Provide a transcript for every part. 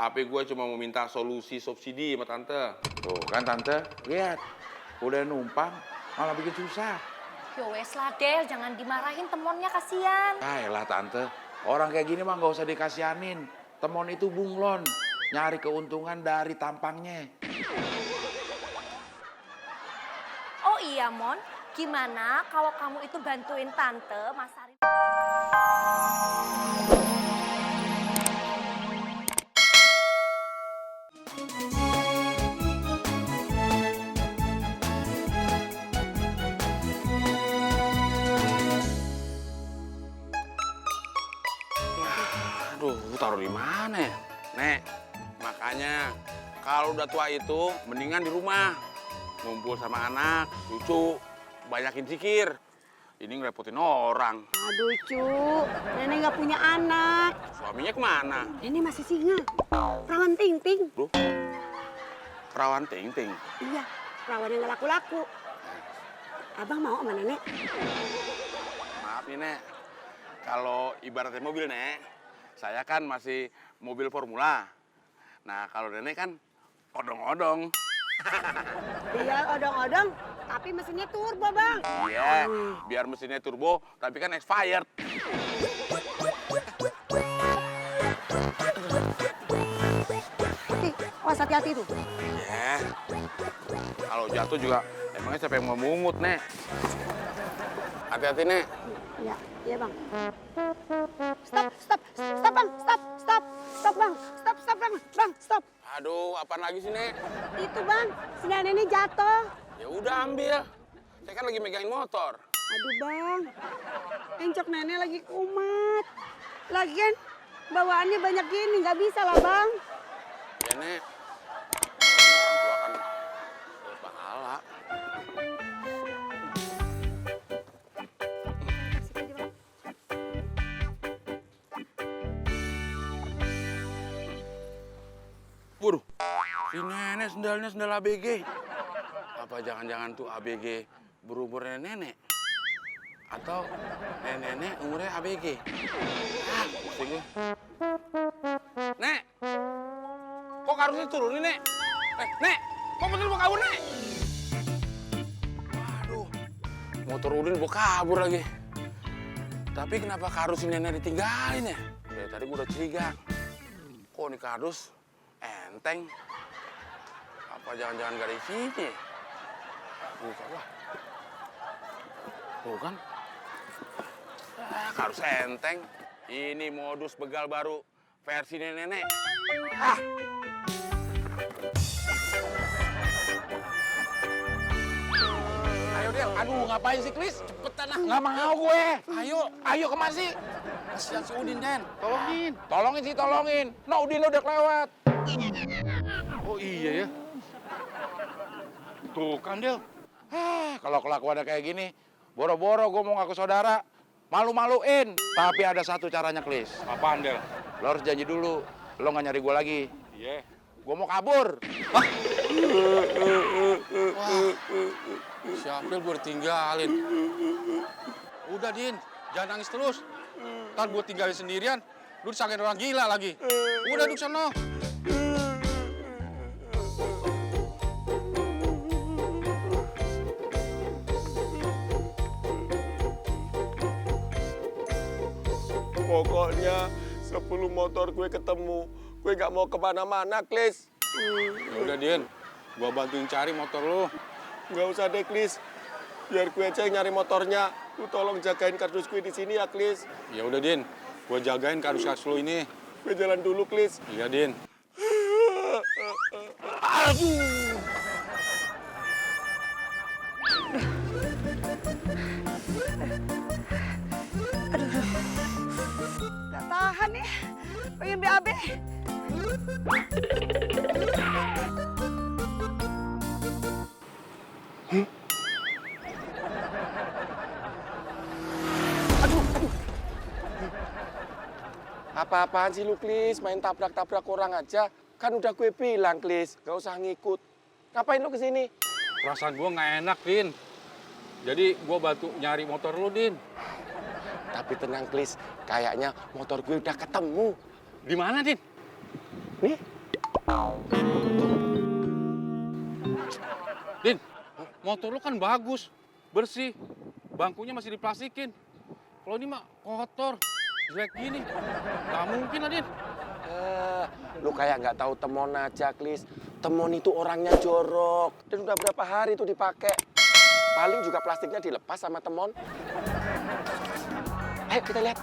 Tapi gue cuma mau minta solusi subsidi sama tante. Tuh kan tante, lihat. Udah numpang, malah bikin susah. Yo wes lah Del, jangan dimarahin temonnya, kasihan. Lah tante, orang kayak gini mah gak usah dikasihanin. Temon itu bunglon, nyari keuntungan dari tampangnya. Oh iya Mon, gimana kalau kamu itu bantuin tante masarin? Aduh, taruh di mana ya? Nek, makanya kalau udah tua itu mendingan di rumah. Ngumpul sama anak, cucu, banyakin zikir. Ini ngerepotin orang. Aduh, Cu. Nenek nggak punya anak. Suaminya kemana? Ini masih singa. Perawan ting-ting. Duh, perawan ting-ting. Iya, perawan yang nggak laku-laku. Abang mau sama nenek? Maaf nih, Nek. Kalau ibaratnya mobil, Nek, saya kan masih mobil formula. Nah, kalau Nenek kan odong-odong. Iya, odong-odong. Tapi mesinnya turbo, Bang. Iya, biar mesinnya turbo, tapi kan expired. Awas hati-hati tuh. Iya. Kalau jatuh juga, emangnya siapa yang mau mungut, Nek? Hati-hati, Nek. Iya, iya, Bang. Stop, Bang. Stop, Bang. Stop, Bang. Bang, stop. Aduh, apaan lagi sih, Nek? Itu, Bang. Si nenek ini jatuh. Ya udah ambil. Saya kan lagi megangin motor. Aduh, Bang. Encok nenek lagi kumat. Lagian bawaannya banyak gini, nggak bisa lah, Bang. Ya, Nek. Orang tua kan berpahala. Waduh, si nenek sendalnya sendal ABG. Apa jangan-jangan tuh ABG berumurnya nenek? Atau nenek umurnya ABG? Ah, pusing gue. Nek, kok karusnya turunin, Nek? Nek, kok betul mau kabur, Nek? Waduh, motor Udin mau kabur lagi. Tapi kenapa kardus nenek ditinggalin ya? Dari tadi gue udah curiga. Kok ini kardus enteng? Apa jangan-jangan gak ada isinya? Bukan lah. Tuh kan? Kardus enteng. Ini modus begal baru versi nenek. Ah! Ayo Del, aduh ngapain sih Klis? Cepetan ah. Nggak mau gue. Ayo kemana sih? Kasihan si Udin, Den. Tolongin. No, Udin udah kelewat. Oh iya ya. Tuh kan, Del. Kalau kelakuannya kayak gini, boro-boro gue mau ngaku saudara, malu-maluin. Tapi ada satu caranya, Klis. Apaan, Del? Lo harus janji dulu, lo nggak nyari gue lagi. Iya. Gue mau kabur. Wah, si April gue ditinggalin. Udah, Din. Jangan nangis terus. Ntar gue tinggalin sendirian, lu disangkain orang gila lagi. Udah, duduk sana. Pokoknya 10 motor gue ketemu. Gue gak mau kemana-mana, Klis. Ya udah, Din. Gue bantuin cari motor lu. Gak usah deh, Klis. Biar gue aja yang nyari motornya. Lu tolong jagain kardus gue di sini ya, Klis. Ya udah, Din. Gue jagain kardus lu ini. Gue jalan dulu, Klis. Iya, Din. Gak tahan nih. Pengen BAB. Apa-apaan sih lu, Klis? Main tabrak-tabrak orang aja. Kan udah gue bilang, Klis. Gak usah ngikut. Ngapain lu kesini? Perasaan gue nggak enak, Din. Jadi gue bantu nyari motor lu, Din. Tapi tenang, Klis. Kayaknya motor gue udah ketemu. Di mana, Din? Nih, Din, motor lu kan bagus, bersih. Bangkunya masih diplastikin. Kalau ini mah kotor, jelek gini. Gak mungkin lah, Din. Lu kayak nggak tahu Temon aja, Klis. Temon itu orangnya jorok. Dan udah berapa hari itu dipakai. Paling juga plastiknya dilepas sama Temon. Ayo kita lihat.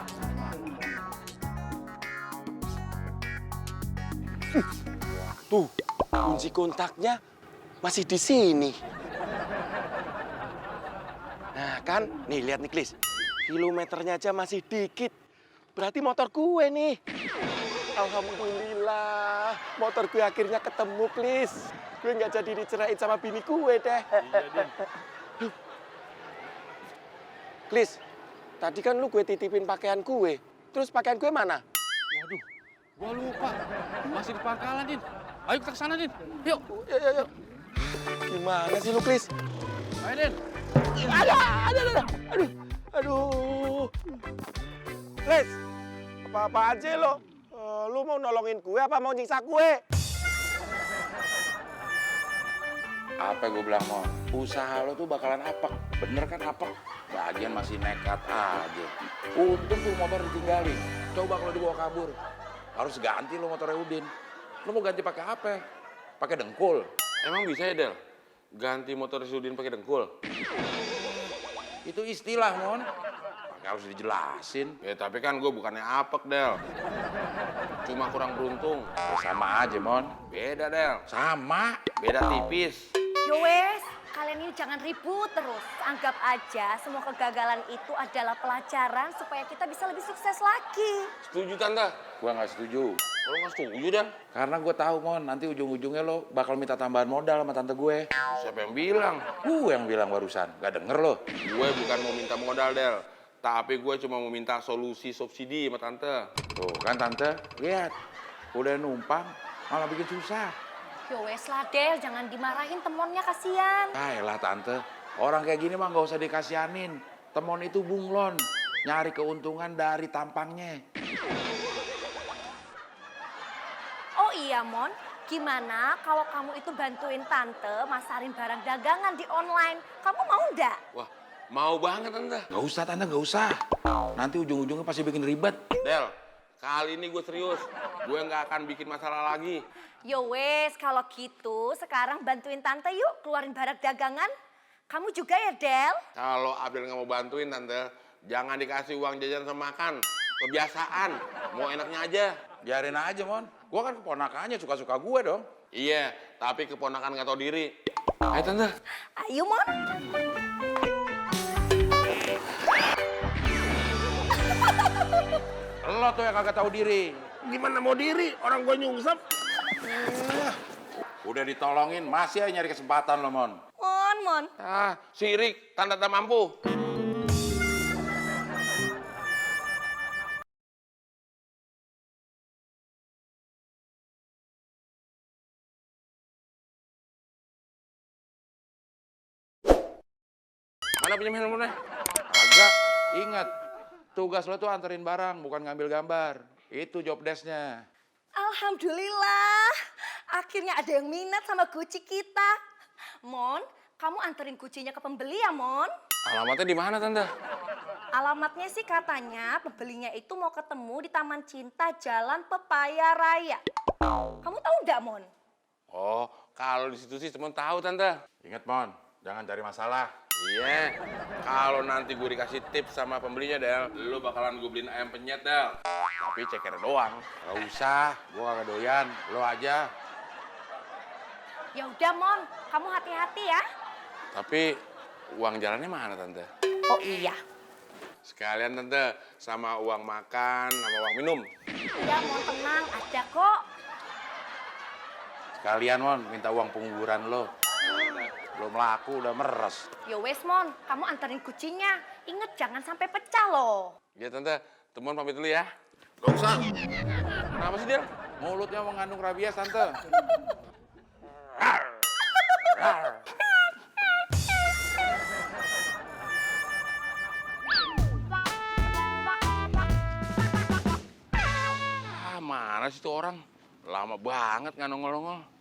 Tuh, kunci kontaknya masih di sini. Nah kan, nih lihat nih Klis. Kilometernya aja masih dikit. Berarti motor gue nih. Alhamdulillah, motor gue akhirnya ketemu, Klis. Gue nggak jadi dicerain sama bini gue deh. Klis, tadi kan lu gue titipin pakaian gue. Terus pakaian gue mana? Waduh, gua lupa. Masih di pangkalan, Din. Ayo kita ke sana, Din. Yuk. Yuk. Gimana sih lu, Klis? Ayo, Din. Aduh. Klis, apa-apaan sih lo? Lu mau nolongin gue apa mau nyiksa gue? Apa gue bilang, Mon? Usaha lo tuh bakalan apek. Bener kan apek? Bagian masih nekat aja. Untung tuh motor ditinggalin. Coba kalau dibawa kabur. Harus ganti lo motornya Udin. Lo mau ganti pakai apa? Pakai dengkul. Emang bisa ya, Del? Ganti motor Sudin pakai dengkul? Itu istilah, Mon. Pakai harus dijelasin. Ya, tapi kan gue bukannya apek, Del. Cuma kurang beruntung. Ya, sama aja, Mon. Beda, Del. Sama. Beda tipis. Yowes, kalian ini jangan ribut terus. Anggap aja semua kegagalan itu adalah pelajaran supaya kita bisa lebih sukses lagi. Setuju, Tante? Gua nggak setuju. Kalau nggak setuju, Dan? Karena gue tahu, Mon, nanti ujung-ujungnya lo bakal minta tambahan modal sama tante gue. Siapa yang bilang? Gue yang bilang barusan. Gak denger lo. Gue bukan mau minta modal, Del. Tapi gue cuma mau minta solusi subsidi sama Tante. Tuh kan, Tante. Lihat. Udah numpang, malah bikin susah. Yowes lah Del, jangan dimarahin temonnya, kasihan. Lah Tante, orang kayak gini mah gak usah dikasihanin. Temon itu bunglon, nyari keuntungan dari tampangnya. Oh iya Mon, gimana kalau kamu itu bantuin tante masarin barang dagangan di online? Kamu mau ndak? Wah, mau banget, Tante. Gak usah Tante, gak usah. Nanti ujung-ujungnya pasti bikin ribet. Del, kali ini gue serius. Gue nggak akan bikin masalah lagi. Yowes, kalau gitu sekarang bantuin tante yuk keluarin barang dagangan. Kamu juga ya Del? Kalau Abdel nggak mau bantuin, Tante, jangan dikasih uang jajan sama makan. Kebiasaan, mau enaknya aja. Biarin aja, Mon. Gue kan keponakannya, suka-suka gue dong. Iya, tapi keponakan nggak tahu diri. Ayo, Tante. Ayo Mon. Lo tuh yang kagak tahu diri. Gimana mau diri? Orang gue nyungsep. Udah ditolongin, masih aja nyari kesempatan lo, Mon. Mon. Ah, sirik, tanda tak mampu. Mana pinjam handphonenya? Agak, ingat. Tugas lo tuh anterin barang, bukan ngambil gambar. Itu job desk-nya. Alhamdulillah, akhirnya ada yang minat sama guci kita. Mon, kamu anterin kucinya ke pembeli ya Mon? Alamatnya di mana, Tante? Alamatnya sih katanya pembelinya itu mau ketemu di Taman Cinta Jalan Pepaya Raya. Kamu tahu nggak Mon? Oh, kalau di situ sih temen tahu, Tante. Ingat, Mon, jangan cari masalah. Iya, kalau nanti gue dikasih tips sama pembelinya, Del, lu bakalan gue beliin ayam penyet, Del. Tapi ceker doang. Gak usah, gue kagak doyan. Lo aja. Ya udah Mon, kamu hati-hati ya. Tapi uang jalannya mana, Tante? Oh iya. Sekalian, Tante, sama uang makan, sama uang minum. Iya Mon, tenang, ada kok. Sekalian, Mon, minta uang penguburan lo. Belum laku, udah meres. Ya wes Mon, kamu anterin kucinya. Ingat jangan sampai pecah loh. Ya, Tante, temuan pamit dulu ya. Gak usah. Kenapa sih, Del? Mulutnya mengandung rabies, Tante. Ah, mana sih tuh orang? Lama banget nggak nongol-nongol.